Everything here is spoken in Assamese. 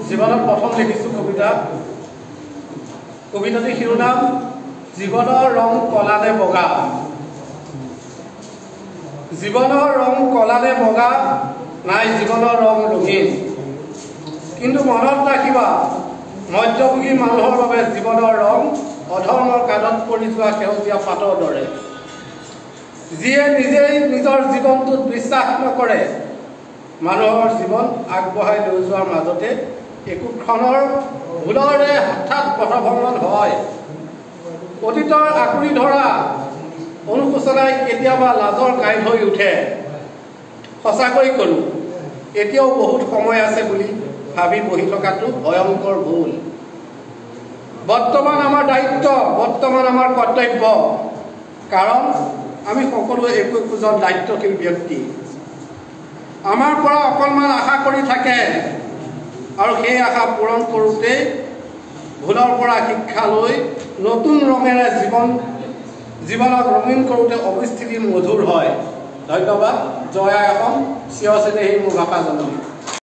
জীৱনত প্ৰথম লিখিছোঁ কবিতা। কবিতাটিৰ শিৰোনাম জীৱনৰ ৰং কলা নে বগা। জীৱনৰ ৰং কলা নে বগা, নাই জীৱনৰ ৰং ৰঙীন। কিন্তু মনত ৰাখিবা, মধ্যভোগী মানুহৰ বাবে জীৱনৰ ৰং অধৰ্মৰ কাণত পৰি যোৱা সেউজীয়া পাতৰ দৰে। যিয়ে নিজেই নিজৰ জীৱনটোত বিশ্বাস নকৰে, মানুহৰ জীৱন আগবঢ়াই লৈ যোৱাৰ মাজতে একো ক্ষণৰ ভুলৰে হঠাৎ পথভ্ৰমণ হয়। অতীতৰ আঁকুৰি ধৰা অনুশোচনাই কেতিয়াবা লাজৰ কাঁইট হৈ উঠে। সঁচাকৈ ক'লোঁ, এতিয়াও বহুত সময় আছে বুলি ভাবি বহি থকাটো ভয়ংকৰ ভুল। বৰ্তমান আমাৰ দায়িত্ব, বৰ্তমান আমাৰ কৰ্তব্য, কাৰণ আমি সকলোৱে একোজন দায়িত্বশীল ব্যক্তি। আমাৰ পৰা অকণমান আশা কৰি থাকে আৰু সেই আশা পূৰণ কৰোঁতেই ভুলৰ পৰা শিক্ষা লৈ নতুন ৰঙেৰে জীৱনক ৰঙীন কৰোঁতে অৱস্থিতি মধুৰ হয়। ধন্যবাদ। জয় আই অসম। চিৰচেনেহী মোৰ ভাষা জননী।